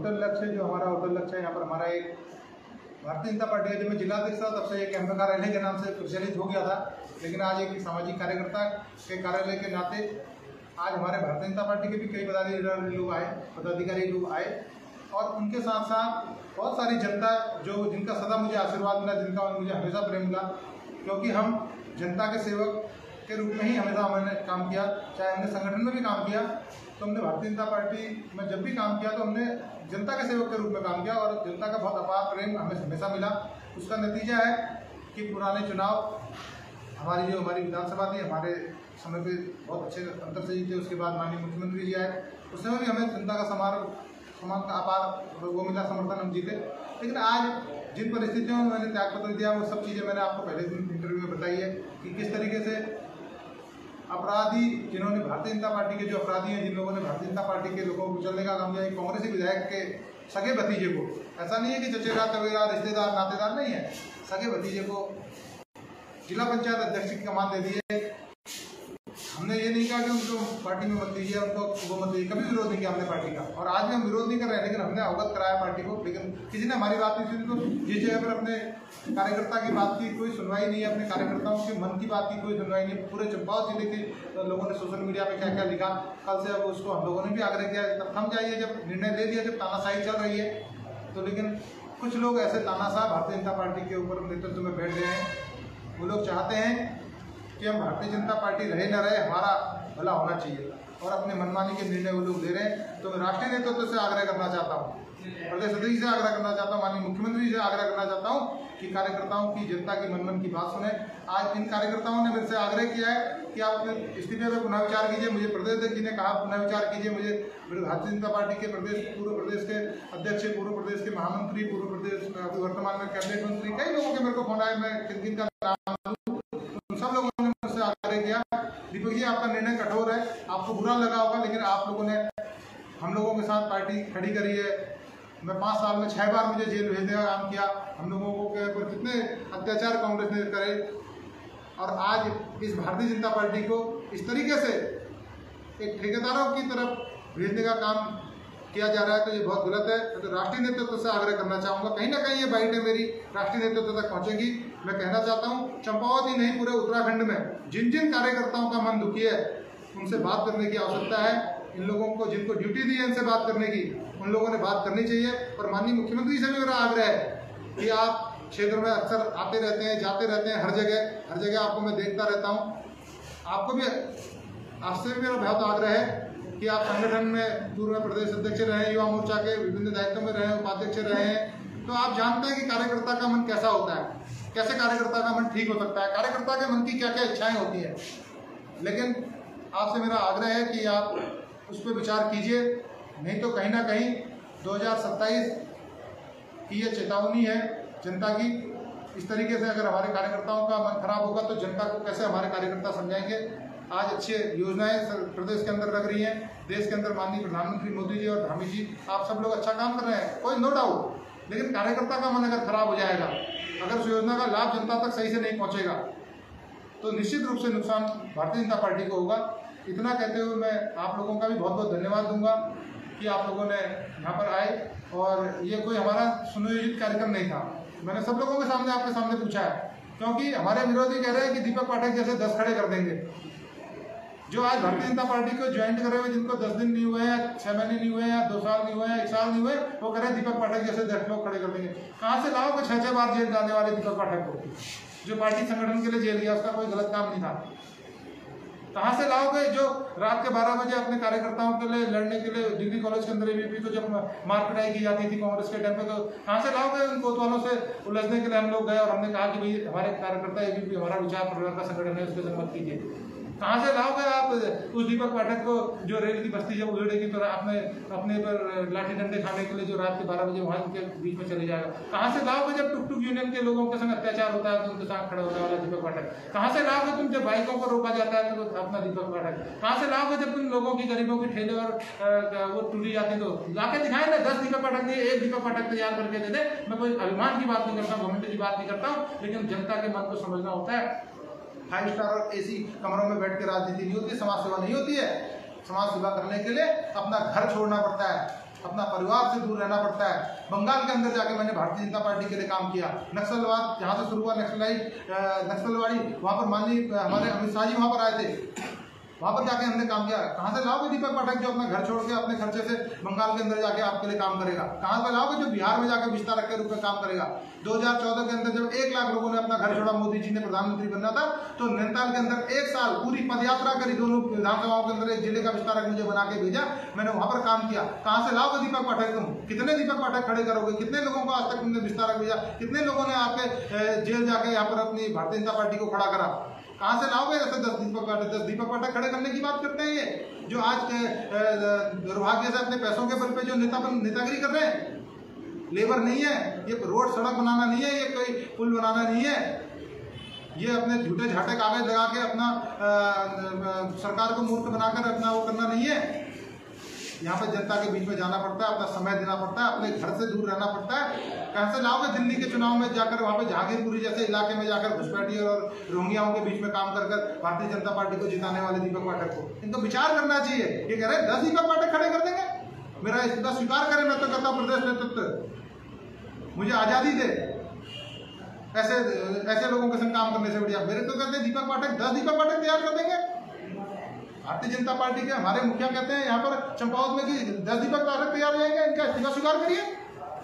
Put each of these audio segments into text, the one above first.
Hotel लक्ष्य जो हमारा होटल लक्ष्य है, यहाँ पर हमारा एक भारतीय जनता पार्टी है, जब मैं जिलाध्यक्ष था तब से एक कैंप कार्यालय के नाम से प्रचलित हो गया था, लेकिन आज एक सामाजिक कार्यकर्ता के कार्यालय के नाते आज हमारे भारतीय जनता पार्टी के भी कई पदाधिकारी लोग आए और उनके साथ साथ बहुत सारी जनता जिनका सदा मुझे आशीर्वाद मिला, जिनका मुझे हमेशा प्रेम मिला, क्योंकि हम जनता के सेवक के रूप में ही हमेशा हमने काम किया। चाहे हमने संगठन में भी काम किया तो हमने भारतीय जनता पार्टी में जब भी काम किया तो हमने जनता के सेवक के रूप में काम किया और जनता का बहुत अपार प्रेम हमें हमेशा मिला। उसका नतीजा है कि पुराने चुनाव हमारी विधानसभा थी, हमारे समय पे बहुत अच्छे अंतर से जीते। उसके बाद माननीय मुख्यमंत्री जी आए, उस समय भी हमें जनता का समान का अपार वो मिला, समर्थन, हम जीते। लेकिन आज जिन परिस्थितियों में मैंने त्यागपत्र दिया वो सब चीज़ें मैंने आपको पहले दिन इंटरव्यू में बताई है कि किस तरीके से अपराधी जिन्होंने भारतीय जनता पार्टी के जो अपराधी हैं, जिन लोगों ने भारतीय जनता पार्टी के लोगों को कुचलने का काम किया, एक कांग्रेसी विधायक के सगे भतीजे को, ऐसा नहीं है कि चचेरा तवेरा रिश्तेदार नातेदार नहीं है, सगे भतीजे को जिला पंचायत अध्यक्ष की कमान दे दी है। हमने ये नहीं कहा कि उनको पार्टी में मत दीजिए, उनको वो मत दीजिए, कभी विरोध नहीं किया हमने पार्टी का, और आज भी हम विरोध नहीं कर रहे हैं, लेकिन हमने अवगत कराया पार्टी को। लेकिन किसी ने हमारी बात नहीं सुनी, तो जिस जगह पर अपने कार्यकर्ता की बात की कोई सुनवाई नहीं है, अपने कार्यकर्ताओं के मन की बात की कोई सुनवाई नहीं। पूरे चंपावत जिले के लोगों ने सोशल मीडिया पे क्या क्या लिखा, कल से अब उसको हम लोगों ने भी आग्रह किया तब थम जाइए, जब निर्णय ले लिया, जब तानाशाही चल रही है तो। लेकिन कुछ लोग ऐसे तानाशाह भारतीय जनता पार्टी के ऊपर नेतृत्व में बैठ गए हैं। वो लोग चाहते हैं कि हम भारतीय जनता पार्टी रहे न रहे, हमारा भला होना चाहिए, और अपने मनमानी के निर्णय वो लोग ले रहे हैं। तो मैं राष्ट्रीय नेतृत्व से आग्रह करना चाहता हूँ, प्रदेश अध्यक्ष से आग्रह करना चाहता हूँ, माननीय मुख्यमंत्री से आग्रह करना चाहता हूँ कि कार्यकर्ताओं की, जनता की मन की बात सुने। आज इन कार्यकर्ताओं ने मेरे से आग्रह किया है कि आप इस्तीफे पर पुनः विचार कीजिए। मुझे प्रदेश अध्यक्ष जी ने कहा पुनः विचार कीजिए, मुझे भारतीय जनता पार्टी के पूर्व प्रदेश के अध्यक्ष, पूर्व प्रदेश के महामंत्री, पूर्व प्रदेश वर्तमान में कैबिनेट मंत्री, कई लोगों के मेरे को फोन आए, मैं किन का नाम सब लोगों ने मुझसे आग्रह किया, दीपक जी आपका निर्णय कठोर है, आपको बुरा लगा होगा, लेकिन आप लोगों ने हम लोगों के साथ पार्टी खड़ी करी है। मैं 5 साल में 6 बार मुझे जेल भेजने का काम किया, हम लोगों के ऊपर कितने अत्याचार कांग्रेस ने करे, और आज इस भारतीय जनता पार्टी को इस तरीके से एक ठेकेदारों की तरफ भेजने का काम किया जा रहा है, तो ये बहुत गलत है। तो राष्ट्रीय नेतृत्व से आग्रह करना चाहूँगा, कहीं ना कहीं ये बाइट है मेरी राष्ट्रीय नेतृत्व तक पहुँचेगी। मैं कहना चाहता हूँ चंपावत ही नहीं, पूरे उत्तराखंड में जिन जिन कार्यकर्ताओं का मन दुखी है उनसे बात करने की आवश्यकता है। इन लोगों को जिनको ड्यूटी दी है इनसे बात करने की, उन लोगों ने बात करनी चाहिए। और माननीय मुख्यमंत्री से भी मेरा आग्रह है कि आप क्षेत्र में अक्सर आते रहते हैं, जाते रहते हैं, हर जगह आपको मैं देखता रहता हूँ। आपको भी आपसे भी मेरा बहुत आग्रह है कि आप संगठन में पूर्व प्रदेश अध्यक्ष रहे, युवा मोर्चा के विभिन्न दायित्वों में रहे, उपाध्यक्ष रहे हैं, तो आप जानते हैं कि कार्यकर्ता का मन कैसा होता है, कैसे कार्यकर्ता का मन ठीक हो सकता है, कार्यकर्ता के मन की क्या क्या इच्छाएं होती हैं। लेकिन आपसे मेरा आग्रह है कि आप उस पर विचार कीजिए, नहीं तो कहीं ना कहीं 2027 की ये चेतावनी है जनता की। इस तरीके से अगर हमारे कार्यकर्ताओं का मन खराब होगा तो जनता को कैसे हमारे कार्यकर्ता समझाएंगे। आज अच्छी योजनाएं प्रदेश के अंदर लग रही हैं, देश के अंदर माननीय प्रधानमंत्री मोदी जी और धामी जी, आप सब लोग अच्छा काम कर रहे हैं, कोई नो डाउट। लेकिन कार्यकर्ता का मन अगर खराब हो जाएगा, अगर उस योजना का लाभ जनता तक सही से नहीं पहुंचेगा, तो निश्चित रूप से नुकसान भारतीय जनता पार्टी को होगा। इतना कहते हुए मैं आप लोगों का भी बहुत बहुत धन्यवाद दूंगा कि आप लोगों ने यहाँ पर आए, और ये कोई हमारा सुनियोजित कार्यक्रम नहीं था। मैंने सब लोगों के सामने आपके सामने पूछा है, क्योंकि हमारे विरोधी कह रहे हैं कि दीपक पाठक जैसे 10 खड़े कर देंगे। जो आज भारतीय जनता पार्टी को ज्वाइन करे हुए, जिनको 10 दिन नहीं हुए हैं, 6 महीने नहीं हुए हैं, 2 साल नहीं हुए हैं, 1 साल नहीं हुए, वो कह रहे हैं दीपक पाठक जैसे 10 लोग खड़े कर देंगे। कहाँ से लाओगे 6-6 बार जेल जाने वाले दीपक पाठक को, जो पार्टी संगठन के लिए जेल गया, उसका कोई गलत काम नहीं था। कहाँ से लाओगे जो रात के 12 बजे अपने कार्यकर्ताओं के लिए लड़ने के लिए डिग्री कॉलेज के अंदर एबीपी को जब मारपिटाई की जाती थी कांग्रेस के टाइम पे, तो कहाँ से लाओगे उन कोतवालों से उलझने के लिए? हम लोग गए और हमने कहा कि भाई हमारे कार्यकर्ता एबीपी हमारा विचार परिवार का संगठन है, उसके मत कीजिए। कहाँ से लाओगे आप उस दीपक पाठक को जो रेल की बस्ती जब उजड़ेगी तो अपने पर लाठी डंडे खाने के लिए जो रात के 12 बजे वहाँ के बीच में चले जाएगा? कहाँ से लाओगे जब टुक यूनियन के लोगों के संग अत्याचार होता है तो उनके साथ खड़ा होने वाला दीपक पाठक? कहाँ से लाओगे तुम जब बाइकों को रोका जाता है तो अपना दीपक पाठक? कहाँ से लाओगे जब तुम लोगों की, गरीबों की ठेले और वो टूटी जाती तो लाके दिखाए ना? 10 दीपक पाठक दिए, 1 दीपक पाठक तैयार करके दे दे। मैं कोई अभिमान की बात नहीं करता, घमंड की बात नहीं करता हूँ, लेकिन जनता के मन को समझना होता है। 5 स्टार और एसी कमरों में बैठ के राजनीति नहीं होती है, समाज सेवा नहीं होती है। समाज सेवा करने के लिए अपना घर छोड़ना पड़ता है, अपना परिवार से दूर रहना पड़ता है। बंगाल के अंदर जाके मैंने भारतीय जनता पार्टी के लिए काम किया। नक्सलवाद जहाँ से शुरू हुआ, नक्सलवाड़ी, वहाँ पर माननीय हमारे अमित शाह जी वहाँ पर आए थे, वहाँ पर जाके हमने काम किया। कहाँ से लाओगे दीपक पाठक जो अपना घर छोड़ के अपने खर्चे से बंगाल के अंदर जाके आपके लिए काम करेगा? कहाँ से लाओगे जो बिहार में जाके विस्तारक के रूप में काम करेगा? 2014 के अंदर जब 1 लाख लोगों ने अपना घर छोड़ा, मोदी जी ने प्रधानमंत्री बनना था, तो नैनीताल के अंदर 1 साल पूरी पदयात्रा करी, दोनों विधानसभाओं के अंदर एक जिले का विस्तारक मुझे बना के भेजा, मैंने वहाँ पर काम किया। कहाँ से लाओगे दीपक पाठक? तुम कितने दीपक पाठक खड़े करोगे? कितने लोगों को आज तक तुमने विस्तारक भेजा? कितने लोगों ने आपके जेल जाके यहाँ पर अपनी भारतीय जनता पार्टी को खड़ा करा? कहाँ से लाओगे ऐसे 10 दीपक पाठक खड़े करने की बात करते हैं ये, जो आज दुर्भाग्य से अपने पैसों के बल पे जो नेतागिरी कर रहे हैं। लेबर नहीं है ये, रोड सड़क बनाना नहीं है ये, कोई पुल बनाना नहीं है ये, अपने झूठे झाटे कागज लगा के अपना सरकार को मूर्ख बनाकर अपना वो करना नहीं है। यहाँ पे जनता के बीच में जाना पड़ता है, अपना समय देना पड़ता है, अपने घर से दूर रहना पड़ता है। कहाँ से लाओगे दिल्ली के चुनाव में जाकर, वहाँ पे जहांगीरपुरी जैसे इलाके में जाकर घुसपैठी और रोहिंग्याओं के बीच में काम कर भारतीय जनता पार्टी को जिताने वाले दीपक पाठक को इनको विचार करना चाहिए। ये कह रहे 10 दीपक पाठक खड़े कर देंगे, मेरा इस्तीफा स्वीकार करें, मैं तो कहता हूँ प्रदेश नेतृत्व मुझे आज़ादी दे, ऐसे लोगों के संग काम करने से बढ़िया। मेरे तो कहते हैं दीपक पाठक 10 दीपक पाठक तैयार कर देंगे। भारतीय जनता पार्टी के हमारे मुखिया कहते हैं यहाँ पर चंपावत में कि 10 दीपक पाठक तैयार हो जाएंगे, इनका इस्तीफा स्वीकार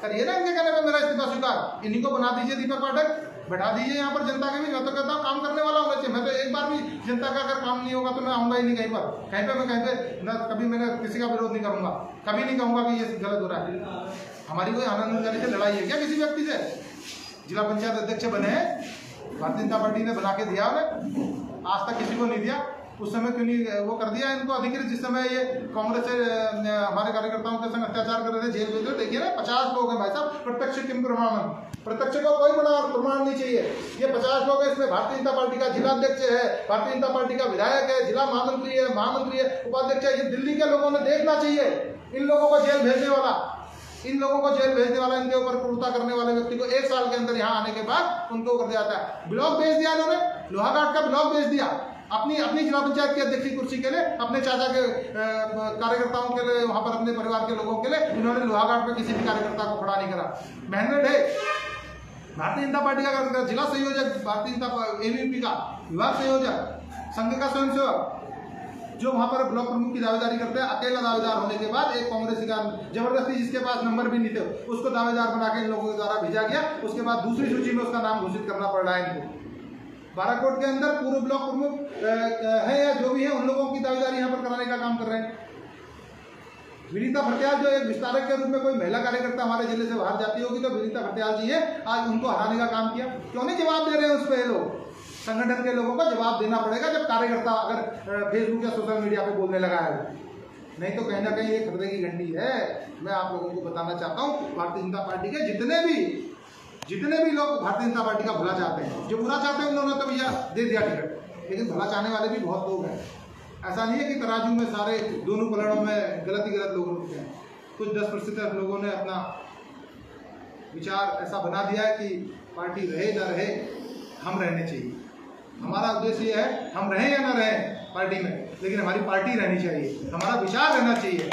करिए ना, इनके कहने पर मेरा इस्तीफा स्वीकार, इन्हीं को बना दीजिए दीपक पाठक, बैठा दीजिए यहाँ पर जनता के भी। मैं तो कहता हूँ काम करने वाला होना चाहिए। मैं तो एक बार भी जनता का अगर काम नहीं होगा तो मैं आऊँगा ही नहीं कहीं पर, कहीं पे ना, कभी मैंने किसी का विरोध नहीं करूँगा, कभी नहीं कहूँगा कि ये गलत हो रहा है। हमारी कोई आनंद जाने से लड़ाई है क्या किसी व्यक्ति से? जिला पंचायत अध्यक्ष बने हैं, भारतीय जनता पार्टी ने बना के दिया उन्हें, आज तक किसी को नहीं दिया। उस समय क्यों नहीं वो कर दिया इनको अधिकृत, जिस समय ये कांग्रेस से हमारे कार्यकर्ताओं के संग अत्याचार कर रहे थे, जेल भेज रहे। देखिए ना 50 लोग हैं भाई साहब, प्रत्यक्ष किम प्रमाणन, प्रत्यक्ष का कोई बड़ा प्रमाण नहीं चाहिए। ये 50 लोग हैं, इसमें भारतीय जनता पार्टी का जिला अध्यक्ष है, भारतीय जनता पार्टी का विधायक है, जिला महामंत्री है, उपाध्यक्ष है। ये दिल्ली के लोगों ने देखना चाहिए इन लोगों को जेल भेजने वाला, इनके ऊपर क्रूरता करने वाले व्यक्ति को 1 साल के अंदर यहाँ आने के बाद उनको कर दिया जाता है। ब्लॉक भेज दिया इन्होंने, लोहाघाट का ब्लॉक भेज दिया अपनी जिला पंचायत की अध्यक्ष की कुर्सी के लिए, अपने चाचा के कार्यकर्ताओं के लिए, वहां पर अपने परिवार के लोगों के लिए इन्होंने लोहाघाट में किसी भी कार्यकर्ता को खड़ा नहीं करा। मेहनत है भारतीय जनता पार्टी का जिला संयोजक, भारतीय जनता एबीवीपी का विभाग संयोजक, संघ का स्वयंसेवक, जो वहां पर ब्लॉक प्रमुख की दावेदारी करते हैं, अकेला दावेदार होने के बाद एक कांग्रेसी का जबरदस्ती, जिसके पास नंबर भी नहीं थे, उसको दावेदार बना के इन लोगों के द्वारा भेजा गया। उसके बाद दूसरी सूची में उसका नाम घोषित करना पड़ रहा है इनको। बाराकोट के अंदर पूर्व ब्लॉक प्रमुख है या जो भी है, उन लोगों की दावेदारी यहाँ पर कराने का काम कर रहे हैं। विनीता भटियाल जो एक विस्तारक के रूप में कोई महिला कार्यकर्ता हमारे जिले से बाहर जाती होगी, तो विनीता भटियाल जी है, आज उनको हराने का काम किया। क्यों नहीं जवाब दे रहे हैं उस पर? लोग संगठन के लोगों को जवाब देना पड़ेगा जब कार्यकर्ता अगर फेसबुक या सोशल मीडिया पे बोलने लगा है, नहीं तो कहीं ना कहीं ये खतरे की घंटी है। मैं आप लोगों को बताना चाहता हूँ, भारतीय जनता पार्टी के जितने भी लोग भारतीय जनता पार्टी का भला चाहते हैं, जो बुरा चाहते हैं उन्होंने तो भैया दे दिया टिकट, लेकिन भला चाहने वाले भी बहुत लोग हैं। ऐसा नहीं है कि तराजू में सारे दोनों पलड़ों में गलत ही गलत लोग होते हैं। कुछ 10% लोगों ने अपना विचार ऐसा बना दिया है कि पार्टी रहे ना रहे, हम रहने चाहिए। हमारा उद्देश्य ये है, हम रहें या ना रहें पार्टी में, लेकिन हमारी पार्टी रहनी चाहिए, हमारा विचार रहना चाहिए।